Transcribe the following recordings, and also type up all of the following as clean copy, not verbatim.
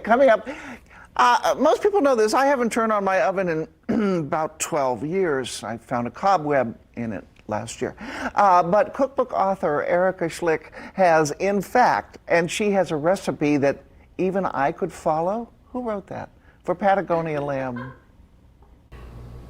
coming up. Most people know this. I haven't turned on my oven in about 12 years. I found a cobweb in it last year. But cookbook author Erika Schlick has, in fact, and she has a recipe that even I could follow. Who wrote that? For Patagonia Lamb.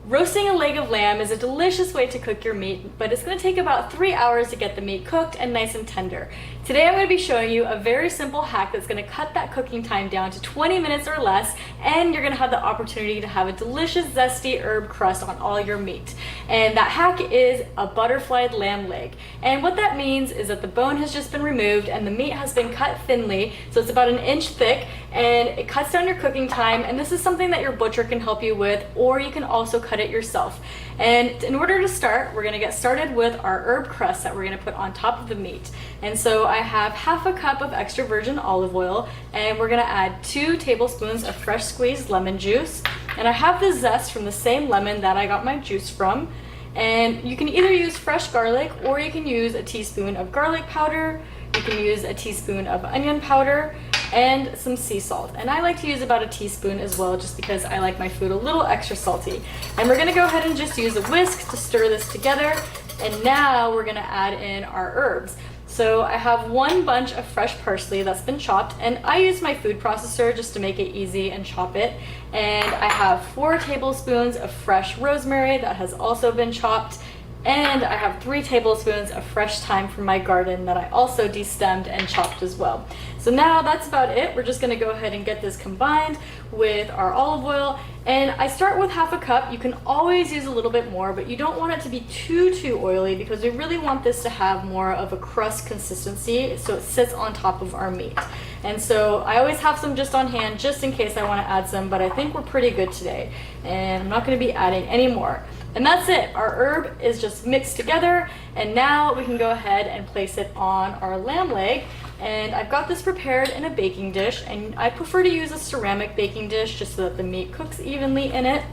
Roasting a leg of lamb is a delicious way to cook your meat, but it's going to take about 3 hours to get the meat cooked and nice and tender. Today I'm going to be showing you a very simple hack that's going to cut that cooking time down to 20 minutes or less, and you're going to have the opportunity to have a delicious zesty herb crust on all your meat. And that hack is a butterflied lamb leg. And what that means is that the bone has just been removed and the meat has been cut thinly, so it's about 1 inch thick, and it cuts down your cooking time. And this is something that your butcher can help you with, or you can also cut it yourself. And in order to start, we're going to get started with our herb crust that we're going to put on top of the meat. And so I have half a cup of extra virgin olive oil, and we're going to add 2 tablespoons of fresh squeezed lemon juice. And I have the zest from the same lemon that I got my juice from. And you can either use fresh garlic, or you can use a teaspoon of garlic powder. You can use a teaspoon of onion powder and some sea salt. And I like to use about a teaspoon as well, just because I like my food a little extra salty. And we're gonna go ahead and just use a whisk to stir this together. And now we're gonna add in our herbs. So I have 1 bunch of fresh parsley that's been chopped, and I use my food processor just to make it easy and chop it. And I have 4 tablespoons of fresh rosemary that has also been chopped. And I have 3 tablespoons of fresh thyme from my garden that I also destemmed and chopped as well. So now that's about it. We're just gonna go ahead and get this combined with our olive oil. And I start with half a cup. You can always use a little bit more, but you don't want it to be too oily, because we really want this to have more of a crust consistency so it sits on top of our meat. And so I always have some just on hand just in case I want to add some, but I think we're pretty good today. And I'm not going to be adding any more. And that's it. Our herb is just mixed together, and now we can go ahead and place it on our lamb leg. And I've got this prepared in a baking dish, and I prefer to use a ceramic baking dish just so that the meat cooks evenly in it.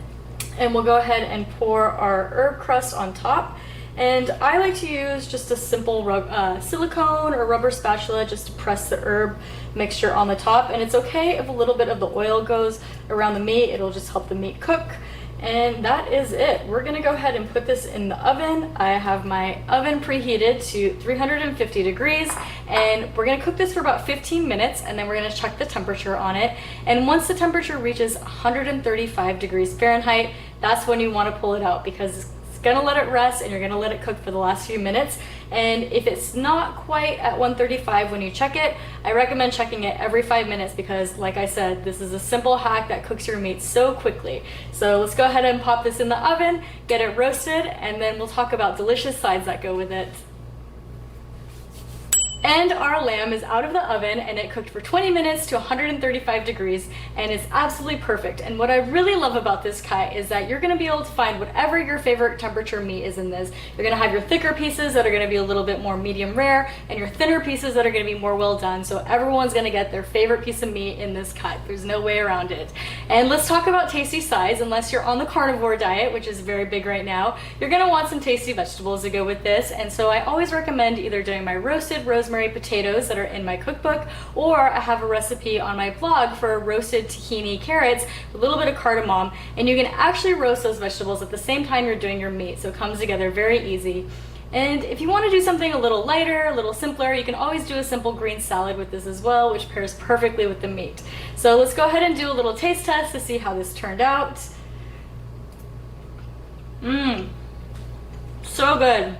And we'll go ahead and pour our herb crust on top. And I like to use just a simple silicone or rubber spatula just to press the herb mixture on the top. And it's okay if a little bit of the oil goes around the meat. It'll just help the meat cook. And that is it. We're gonna go ahead and put this in the oven. I have my oven preheated to 350 degrees, and we're gonna cook this for about 15 minutes, and then we're gonna check the temperature on it. And once the temperature reaches 135 degrees Fahrenheit, that's when you wanna pull it out, because it's gonna let it rest and you're gonna let it cook for the last few minutes. And if it's not quite at 135 when you check it, I recommend checking it every 5 minutes, because like I said, this is a simple hack that cooks your meat so quickly. So let's go ahead and pop this in the oven, get it roasted, and then we'll talk about delicious sides that go with it. And our lamb is out of the oven, and it cooked for 20 minutes to 135 degrees, and it's absolutely perfect. And what I really love about this cut is that you're gonna be able to find whatever your favorite temperature meat is in this. You're gonna have your thicker pieces that are gonna be a little bit more medium rare, and your thinner pieces that are gonna be more well done. So everyone's gonna get their favorite piece of meat in this cut. There's no way around it. And let's talk about tasty sides. Unless you're on the carnivore diet, which is very big right now, you're gonna want some tasty vegetables to go with this. And so I always recommend either doing my roasted rosemary potatoes that are in my cookbook, or I have a recipe on my blog for roasted tahini carrots with a little bit of cardamom, and you can actually roast those vegetables at the same time you're doing your meat, so it comes together very easy. And if you want to do something a little lighter, a little simpler, you can always do a simple green salad with this as well, which pairs perfectly with the meat. So let's go ahead and do a little taste test to see how this turned out. So good.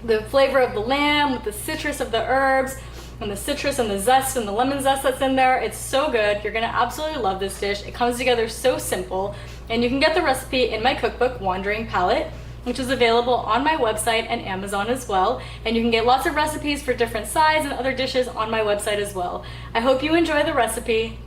The flavor of the lamb with the citrus of the herbs, and the citrus and the zest and the lemon zest that's in there, it's so good. You're gonna absolutely love this dish. It comes together so simple, and you can get the recipe in my cookbook, Wandering Palate, which is available on my website and Amazon as well. And you can get lots of recipes for different sides and other dishes on my website as well. I hope you enjoy the recipe.